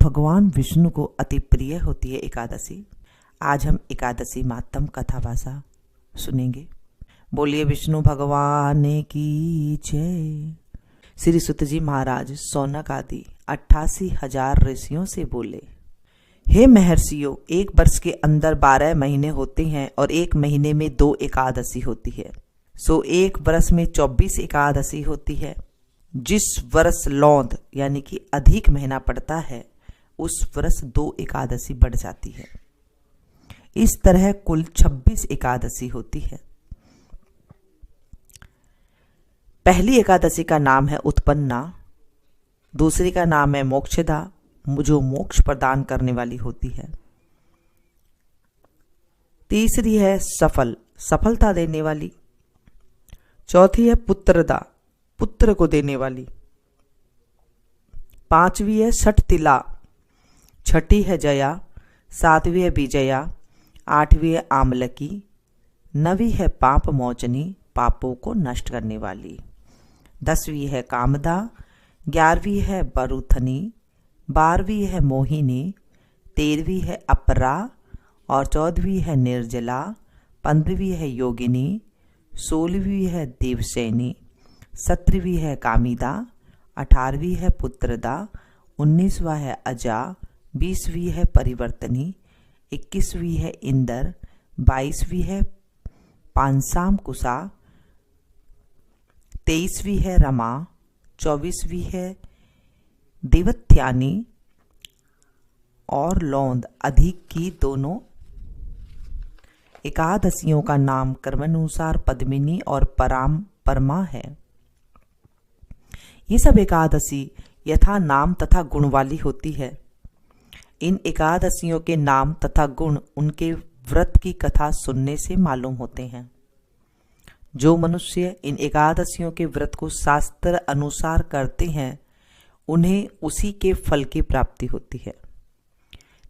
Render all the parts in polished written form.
भगवान विष्णु को अति प्रिय होती है एकादशी। आज हम एकादशी महात्म कथावासा सुनेंगे। बोलिए विष्णु भगवान की जय। श्री सुत जी महाराज सौनक आदि 88,000 ऋषियों से बोले, हे महर्षियों, एक वर्ष के अंदर 12 महीने होते हैं और एक महीने में 2 एकादशी होती है, सो एक वर्ष में 24 एकादशी होती है। जिस वर्ष लौंद यानी कि अधिक महीना पड़ता है उस वर्ष 2 एकादशी बढ़ जाती है। इस तरह कुल 26 एकादशी होती है। पहली एकादशी का नाम है उत्पन्ना, दूसरी का नाम है मोक्षदा, जो मोक्ष प्रदान करने वाली होती है। तीसरी है सफल, सफलता देने वाली। चौथी है पुत्रदा, पुत्र को देने वाली। पांचवी है षटतिला, छठी है जया, सातवीं है विजया, आठवीं है आमलकी, नवीं है पाप मोचनी, पापों को नष्ट करने वाली। 10वीं है कामदा, 11वीं है बरुथनी, 12वीं है मोहिनी, 13वीं है अपरा और 14वीं है निर्जला, 15वीं है योगिनी, 16वीं है देवसैनी, 17वीं है कामिदा, 18वीं है पुत्रदा, 19वां है अजा, 20वीं है परिवर्तनी, 21वीं है इंदर, 22वीं है पांसाम कुसा, 23वीं है रमा, 24वीं है देवत्यानी और लौंद अधिक की दोनों एकादशियों का नाम क्रमानुसार पद्मिनी और परमा है। ये सब एकादशी यथा नाम तथा गुण वाली होती है। इन एकादशियों के नाम तथा गुण उनके व्रत की कथा सुनने से मालूम होते हैं। जो मनुष्य इन एकादशियों के व्रत को शास्त्र अनुसार करते हैं उन्हें उसी के फल की प्राप्ति होती है।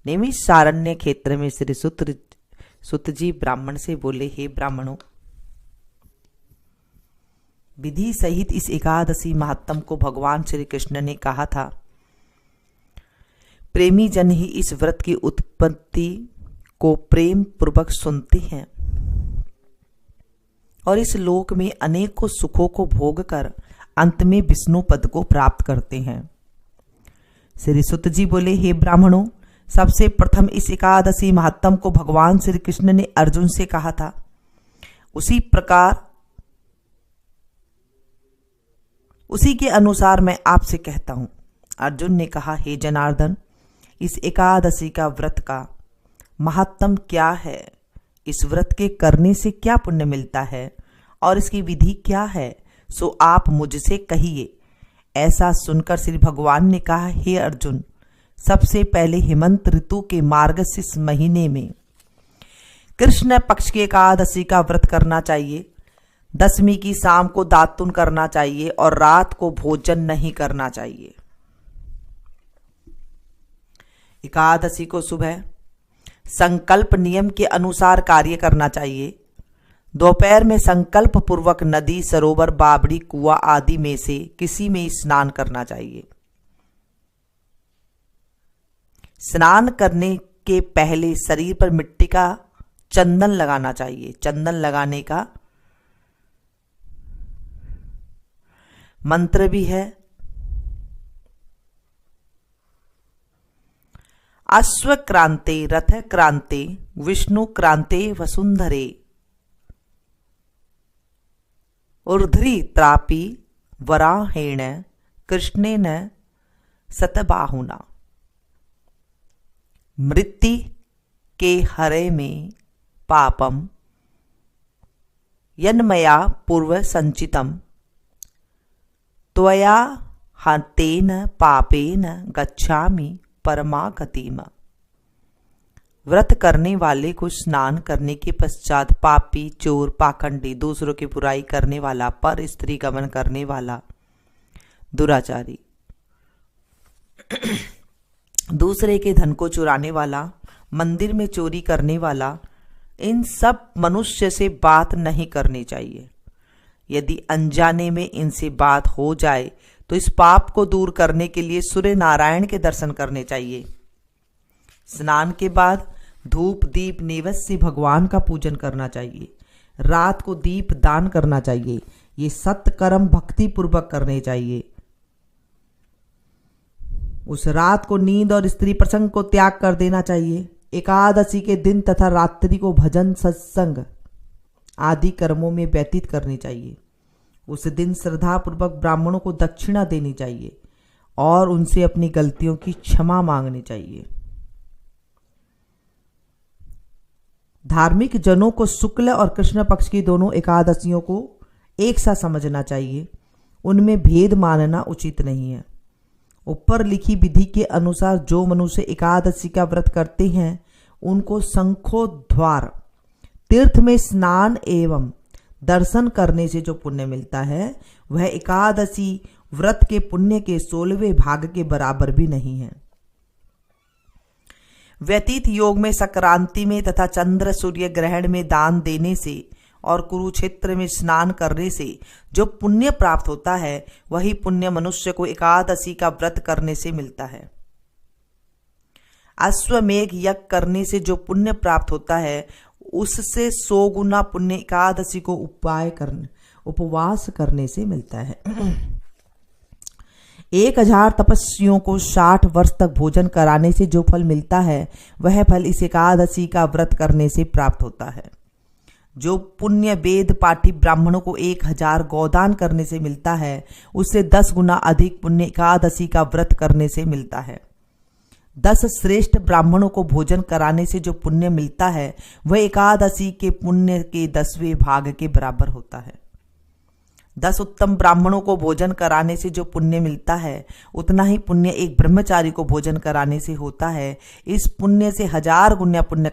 नैमिषारण्य क्षेत्र में श्री सुत जी ब्राह्मण से बोले, हे ब्राह्मणों, विधि सहित इस एकादशी महात्म को भगवान श्री कृष्ण ने कहा था। प्रेमी जन ही इस व्रत की उत्पत्ति को प्रेम पूर्वक सुनते हैं और इस लोक में अनेकों सुखों को भोग कर अंत में विष्णु पद को प्राप्त करते हैं। श्री सुत जी बोले, हे ब्राह्मणों, सबसे प्रथम इस एकादशी महात्म को भगवान श्री कृष्ण ने अर्जुन से कहा था। उसी प्रकार उसी के अनुसार मैं आपसे कहता हूं। अर्जुन ने कहा, हे जनार्दन, इस एकादशी का व्रत का महात्म क्या है? इस व्रत के करने से क्या पुण्य मिलता है और इसकी विधि क्या है, सो आप मुझसे कहिए। ऐसा सुनकर श्री भगवान ने कहा, हे अर्जुन, सबसे पहले हेमंत ऋतु के मार्गशीर्ष महीने में कृष्ण पक्ष की एकादशी का व्रत करना चाहिए। 10वीं की शाम को दातुन करना चाहिए और रात को भोजन नहीं करना चाहिए। एकादशी को सुबह संकल्प नियम के अनुसार कार्य करना चाहिए। दोपहर में संकल्प पूर्वक नदी, सरोवर, बावड़ी, कुआं आदि में से किसी में स्नान करना चाहिए। स्नान करने के पहले शरीर पर मिट्टी का चंदन लगाना चाहिए। चंदन लगाने का मंत्र भी है। अश्व क्रांते, रथ क्रांते, विष्णु क्रांते वसुंधरे, ऊर्ध्वी त्रापी वराहेण कृष्णेन सतबाहुना, मृत्यु के हरे में पापम यन्मया पूर्व संचितम त्वया हतेन पापेन गच्छामि परमागतिम। व्रत करने वाले को स्नान करने के पश्चात पापी, चोर, पाखंडी, दूसरों की बुराई करने वाला, पर स्त्री गमन करने वाला, दुराचारी, दूसरे के धन को चुराने वाला, मंदिर में चोरी करने वाला, इन सब मनुष्य से बात नहीं करनी चाहिए। यदि अनजाने में इनसे बात हो जाए तो इस पाप को दूर करने के लिए सूर्य नारायण के दर्शन करने चाहिए। स्नान के बाद धूप दीप नैवेद्य से भगवान का पूजन करना चाहिए। रात को दीप दान करना चाहिए। ये सत्कर्म भक्ति पूर्वक करने चाहिए। उस रात को नींद और स्त्री प्रसंग को त्याग कर देना चाहिए। एकादशी के दिन तथा रात्रि को भजन सत्संग आदि कर्मों में व्यतीत करनी चाहिए। उस दिन श्रद्धा पूर्वक ब्राह्मणों को दक्षिणा देनी चाहिए और उनसे अपनी गलतियों की क्षमा मांगनी चाहिए। धार्मिक जनों को शुक्ल और कृष्ण पक्ष की दोनों एकादशियों को एक सा समझना चाहिए। उनमें भेद मानना उचित नहीं है। ऊपर लिखी विधि के अनुसार जो मनुष्य एकादशी का व्रत करते हैं उनको शंखोद्वार तीर्थ में स्नान एवं दर्शन करने से जो पुण्य मिलता है वह एकादशी व्रत के पुण्य के 16वें भाग के बराबर भी नहीं है। व्यतीत योग में संक्रांति में तथा चंद्र सूर्य ग्रहण में दान देने से और कुरुक्षेत्र में स्नान करने से जो पुण्य प्राप्त होता है वही पुण्य मनुष्य को एकादशी का व्रत करने से मिलता है। अश्वमेघ यज्ञ करने से जो पुण्य प्राप्त होता है उससे 100 गुना पुण्य एकादशी को उपवास करने से मिलता है। 1000 तपस्वियों को 60 वर्ष तक भोजन कराने से जो फल मिलता है वह फल इस एकादशी का व्रत करने से प्राप्त होता है। जो पुण्य वेद पाठी ब्राह्मणों को 1000 गौदान करने से मिलता है उससे 10 गुना अधिक पुण्य एकादशी का व्रत करने से मिलता है। 10 श्रेष्ठ ब्राह्मणों को भोजन कराने से जो पुण्य मिलता है वह एकादशी के पुण्य के 10वें भाग के बराबर होता है। 10 उत्तम ब्राह्मणों को भोजन कराने से जो पुण्य मिलता है उतना ही पुण्य एक ब्रह्मचारी को भोजन कराने से होता है। इस पुण्य से 1000 गुना पुण्य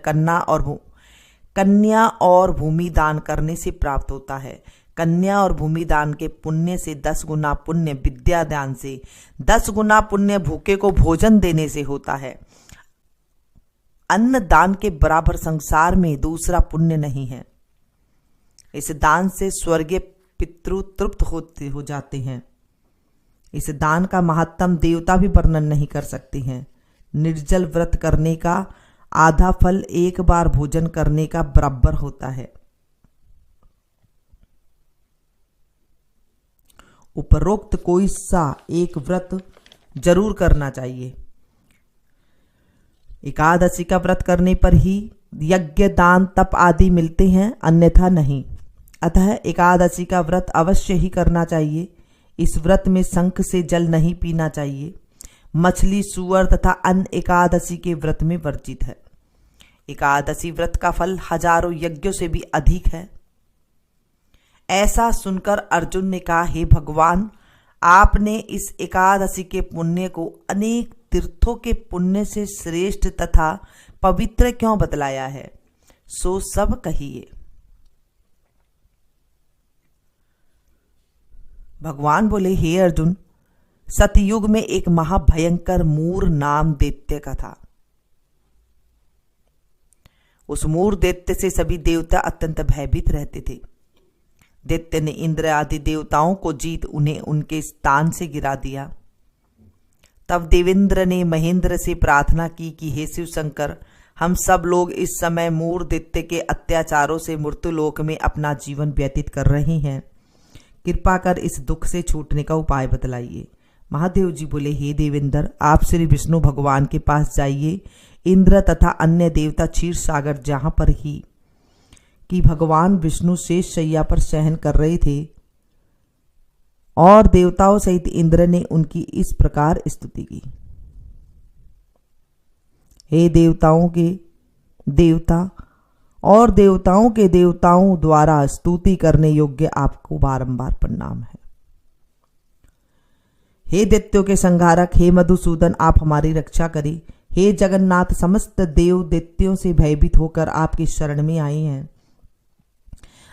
कन्या और भूमि दान करने से प्राप्त होता है। कन्या और भूमि दान के पुण्य से 10 गुना पुण्य विद्या दान से 10 गुना पुण्य भूखे को भोजन देने से होता है। अन्न दान के बराबर संसार में दूसरा पुण्य नहीं है। इस दान से स्वर्गीय पितृ तृप्त हो जाते हैं। इस दान का महात्म देवता भी वर्णन नहीं कर सकते हैं। निर्जल व्रत करने का आधा फल एक बार भोजन करने का बराबर होता है। उपरोक्त कोई सा एक व्रत जरूर करना चाहिए। एकादशी का व्रत करने पर ही यज्ञ दान तप आदि मिलते हैं, अन्यथा नहीं। अतः एकादशी का व्रत अवश्य ही करना चाहिए। इस व्रत में शंख से जल नहीं पीना चाहिए। मछली सूअर तथा अन्य एकादशी के व्रत में वर्जित है। एकादशी व्रत का फल हजारों यज्ञों से भी अधिक है। ऐसा सुनकर अर्जुन ने कहा, हे भगवान, आपने इस एकादशी के पुण्य को अनेक तीर्थों के पुण्य से श्रेष्ठ तथा पवित्र क्यों बतलाया है, सो सब कहिए। भगवान बोले, हे अर्जुन, सतयुग में एक महाभयंकर मूर नाम दैत्य का था। उस मूर दैत्य से सभी देवता अत्यंत भयभीत रहते थे। दैत्य ने इंद्र आदि देवताओं को जीत उन्हें उनके स्थान से गिरा दिया। तब देवेंद्र ने महेंद्र से प्रार्थना की कि हे शिव शंकर, हम सब लोग इस समय मूर दैत्य के अत्याचारों से मृत्युलोक में अपना जीवन व्यतीत कर रहे हैं। कृपा कर इस दुख से छूटने का उपाय बतलाइए। महादेव जी बोले, हे देवेंद्र, आप श्री विष्णु भगवान के पास जाइए। इंद्र तथा अन्य देवता क्षीर सागर जहां पर ही कि भगवान विष्णु शेष शैया पर शयन कर रहे थे और देवताओं सहित इंद्र ने उनकी इस प्रकार स्तुति की, हे देवताओं के देवता और देवताओं के देवताओं द्वारा स्तुति करने योग्य आपको बारंबार प्रणाम है। हे दैत्यों के संहारक, हे मधुसूदन, आप हमारी रक्षा करें। हे जगन्नाथ, समस्त देव दैत्यों से भयभीत होकर आपकी शरण में आए हैं।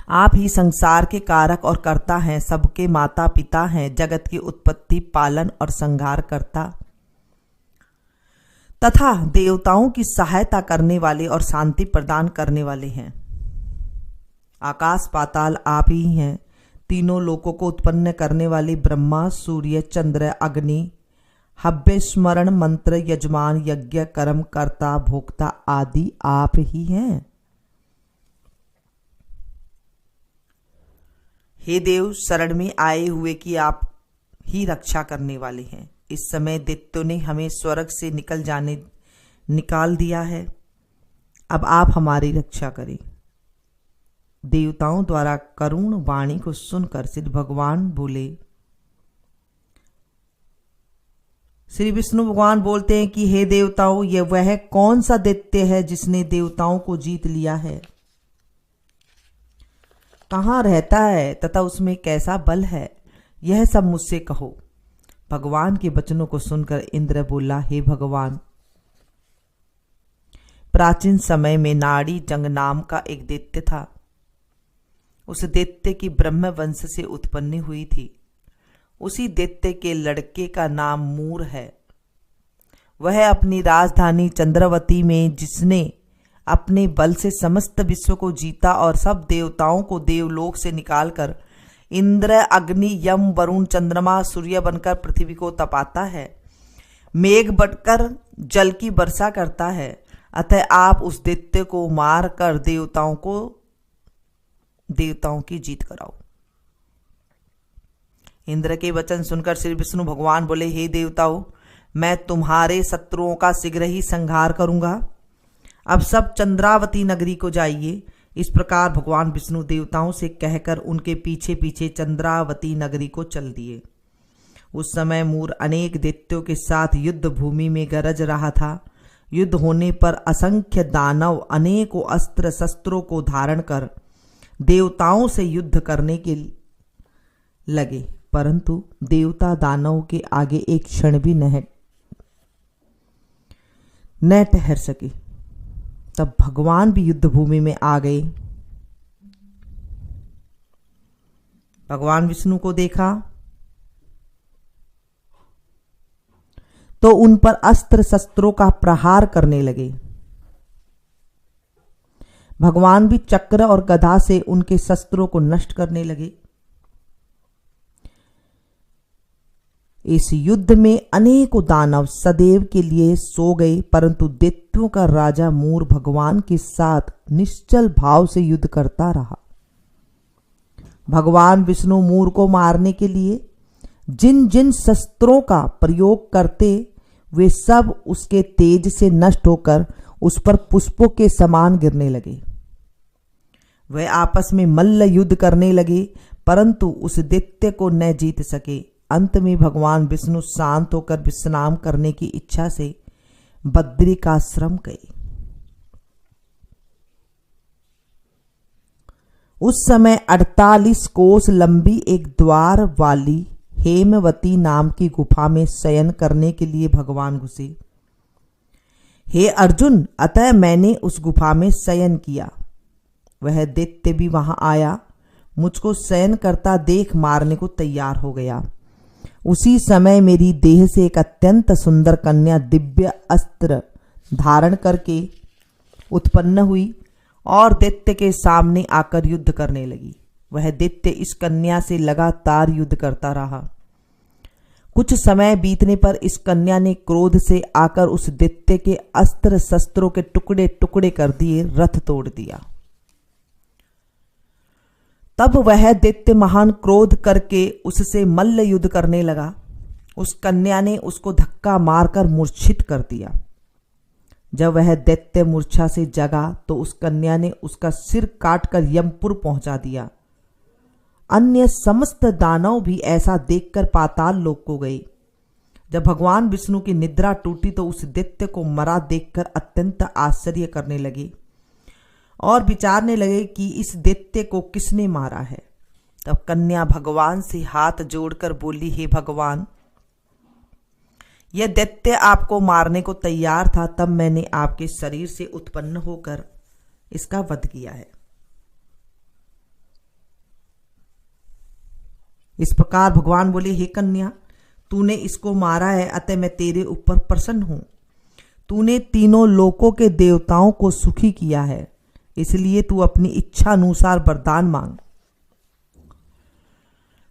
आप ही संसार के कारक और कर्ता हैं, सबके माता पिता हैं, जगत की उत्पत्ति, पालन और संहार करता तथा देवताओं की सहायता करने वाले और शांति प्रदान करने वाले हैं। आकाश पाताल आप ही हैं, तीनों लोकों को उत्पन्न करने वाले ब्रह्मा, सूर्य, चंद्र, अग्नि, हव्य, स्मरण, मंत्र, यजमान, यज्ञ, कर्म, कर्ता, भोक्ता आदि आप ही हैं। हे देव, शरण में आए हुए की आप ही रक्षा करने वाले हैं। इस समय दैत्यों ने हमें स्वर्ग से निकाल दिया है, अब आप हमारी रक्षा करें। देवताओं द्वारा करुण वाणी को सुनकर श्री भगवान बोले, श्री विष्णु भगवान बोलते हैं कि हे देवताओं, यह वह कौन सा दैत्य है जिसने देवताओं को जीत लिया है? कहाँ रहता है तथा उसमें कैसा बल है, यह सब मुझसे कहो। भगवान के वचनों को सुनकर इंद्र बोला, हे भगवान, प्राचीन समय में नाड़ी जंग नाम का एक दैत्य था। उस दैत्य की ब्रह्म वंश से उत्पन्न हुई थी। उसी दैत्य के लड़के का नाम मूर है। वह अपनी राजधानी चंद्रवती में, जिसने अपने बल से समस्त विश्व को जीता और सब देवताओं को देवलोक से निकालकर इंद्र, अग्नि, यम, वरुण, चंद्रमा, सूर्य बनकर पृथ्वी को तपाता है, मेघ बनकर जल की वर्षा करता है, अतः आप उस दैत्य को मार कर देवताओं की जीत कराओ। इंद्र के वचन सुनकर श्री विष्णु भगवान बोले, हे देवताओं, मैं तुम्हारे शत्रुओं का शीघ्र ही संहार करूंगा। अब सब चंद्रावती नगरी को जाइए। इस प्रकार भगवान विष्णु देवताओं से कहकर उनके पीछे पीछे चंद्रावती नगरी को चल दिए। उस समय मूर अनेक दैत्यों के साथ युद्ध भूमि में गरज रहा था। युद्ध होने पर असंख्य दानव अनेकों अस्त्र शस्त्रों को धारण कर देवताओं से युद्ध करने के लगे, परंतु देवता दानवों के आगे एक क्षण भी न ठहर सके। तब भगवान भी युद्ध भूमि में आ गए। भगवान विष्णु को देखा तो उन पर अस्त्र शस्त्रों का प्रहार करने लगे। भगवान भी चक्र और गदा से उनके शस्त्रों को नष्ट करने लगे। इस युद्ध में अनेकों दानव सदैव के लिए सो गए, परंतु दैत्यों का राजा मूर भगवान के साथ निश्चल भाव से युद्ध करता रहा। भगवान विष्णु मूर को मारने के लिए जिन जिन शस्त्रों का प्रयोग करते, वे सब उसके तेज से नष्ट होकर उस पर पुष्पों के समान गिरने लगे। वह आपस में मल्ल युद्ध करने लगे, परंतु उस दैत्य को न जीत सके। अंत में भगवान विष्णु शांत होकर विश्राम करने की इच्छा से बद्रिकाश्रम गए। उस समय 48 कोस लंबी एक द्वार वाली हेमवती नाम की गुफा में शयन करने के लिए भगवान घुसे। हे अर्जुन, अतः मैंने उस गुफा में शयन किया। वह दैत्य भी वहां आया, मुझको शयन करता देख मारने को तैयार हो गया। उसी समय मेरी देह से एक अत्यंत सुंदर कन्या दिव्य अस्त्र धारण करके उत्पन्न हुई और दैत्य के सामने आकर युद्ध करने लगी। वह दैत्य इस कन्या से लगातार युद्ध करता रहा। कुछ समय बीतने पर इस कन्या ने क्रोध से आकर उस दैत्य के अस्त्र शस्त्रों के टुकड़े टुकड़े कर दिए, रथ तोड़ दिया। तब वह दैत्य महान क्रोध करके उससे मल्ल युद्ध करने लगा। उस कन्या ने उसको धक्का मारकर मूर्छित कर दिया। जब वह दैत्य मूर्छा से जगा तो उस कन्या ने उसका सिर काटकर यमपुर पहुंचा दिया। अन्य समस्त दानव भी ऐसा देखकर पाताल लोक को गए। जब भगवान विष्णु की निद्रा टूटी तो उस दैत्य को मरा देखकर अत्यंत आश्चर्य करने लगे और विचारने लगे कि इस दैत्य को किसने मारा है। तब कन्या भगवान से हाथ जोड़कर बोली, हे भगवान, यह दैत्य आपको मारने को तैयार था, तब मैंने आपके शरीर से उत्पन्न होकर इसका वध किया है। इस प्रकार भगवान बोले, हे कन्या, तूने इसको मारा है, अतः मैं तेरे ऊपर प्रसन्न हूं। तूने तीनों लोकों के देवताओं को सुखी किया है, इसलिए तू अपनी इच्छा अनुसार वरदान मांग।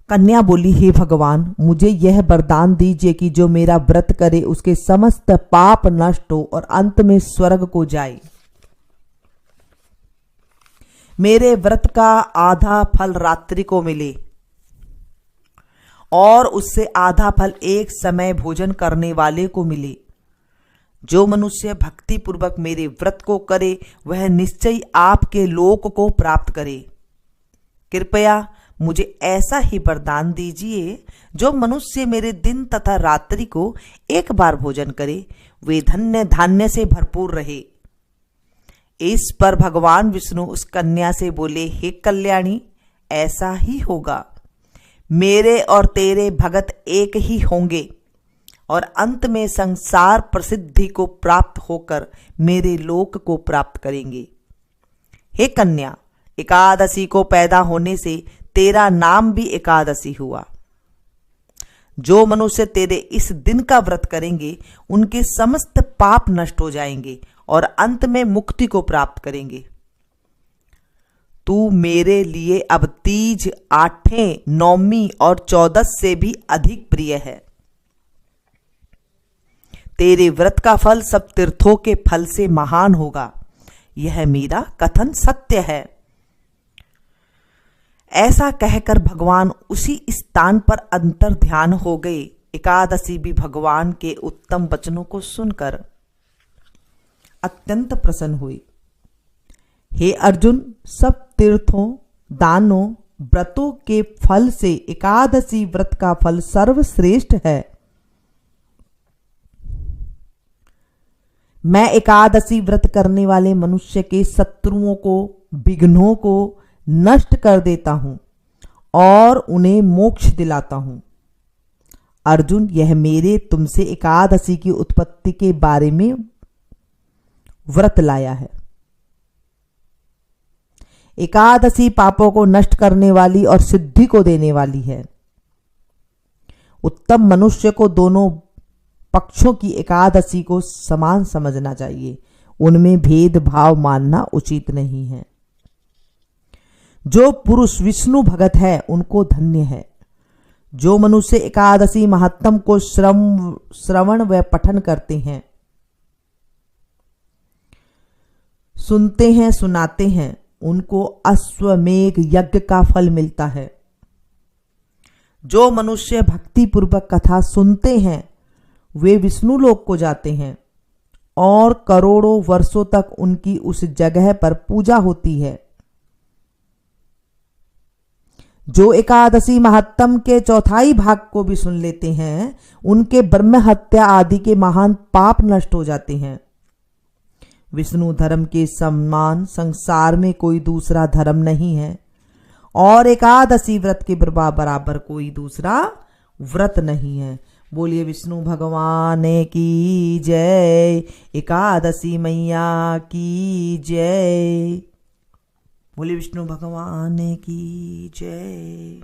कन्या बोली, हे भगवान, मुझे यह वरदान दीजिए कि जो मेरा व्रत करे उसके समस्त पाप नष्ट हो और अंत में स्वर्ग को जाए। मेरे व्रत का आधा फल रात्रि को मिले और उससे आधा फल एक समय भोजन करने वाले को मिले। जो मनुष्य भक्ति पूर्वक मेरे व्रत को करे वह निश्चय आपके लोक को प्राप्त करे। कृपया मुझे ऐसा ही वरदान दीजिए, जो मनुष्य मेरे दिन तथा रात्रि को एक बार भोजन करे वे धन्य धान्य से भरपूर रहे। इस पर भगवान विष्णु उस कन्या से बोले, हे कल्याणी, ऐसा ही होगा। मेरे और तेरे भगत एक ही होंगे और अंत में संसार प्रसिद्धि को प्राप्त होकर मेरे लोक को प्राप्त करेंगे। हे कन्या, एकादशी को पैदा होने से तेरा नाम भी एकादशी हुआ। जो मनुष्य तेरे इस दिन का व्रत करेंगे उनके समस्त पाप नष्ट हो जाएंगे और अंत में मुक्ति को प्राप्त करेंगे। तू मेरे लिए अब तीज, आठें, नौमी और 14 से भी अधिक प्रिय है। तेरे व्रत का फल सब तीर्थों के फल से महान होगा। यह मेरा कथन सत्य है। ऐसा कहकर भगवान उसी स्थान पर अंतर ध्यान हो गए। एकादशी भी भगवान के उत्तम वचनों को सुनकर अत्यंत प्रसन्न हुई। हे अर्जुन, सब तीर्थों, दानों, व्रतों के फल से एकादशी व्रत का फल सर्वश्रेष्ठ है। मैं एकादशी व्रत करने वाले मनुष्य के शत्रुओं को, विघ्नों को नष्ट कर देता हूं और उन्हें मोक्ष दिलाता हूं। अर्जुन, यह मेरे तुमसे एकादशी की उत्पत्ति के बारे में व्रत लाया है। एकादशी पापों को नष्ट करने वाली और सिद्धि को देने वाली है। उत्तम मनुष्य को दोनों पक्षों की एकादशी को समान समझना चाहिए। उनमें भेदभाव मानना उचित नहीं है। जो पुरुष विष्णु भगत है उनको धन्य है। जो मनुष्य एकादशी महात्म को श्रवण व पठन करते हैं, सुनते हैं, सुनाते हैं, उनको अश्वमेघ यज्ञ का फल मिलता है। जो मनुष्य भक्ति पूर्वक कथा सुनते हैं वे विष्णु लोक को जाते हैं और करोड़ों वर्षों तक उनकी उस जगह पर पूजा होती है। जो एकादशी महात्म के चौथाई भाग को भी सुन लेते हैं उनके ब्रह्म हत्या आदि के महान पाप नष्ट हो जाते हैं। विष्णु धर्म के समान संसार में कोई दूसरा धर्म नहीं है और एकादशी व्रत के बराबर कोई दूसरा व्रत नहीं है। बोलिए विष्णु भगवान की जय, एकादशी मैया की जय। बोलिए विष्णु भगवान की जय।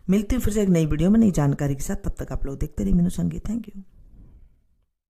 मिलती हूँ फिर से एक नई वीडियो में नई जानकारी के साथ। तब तक आप लोग देखते रहिए मीनू संगीत। Thank you.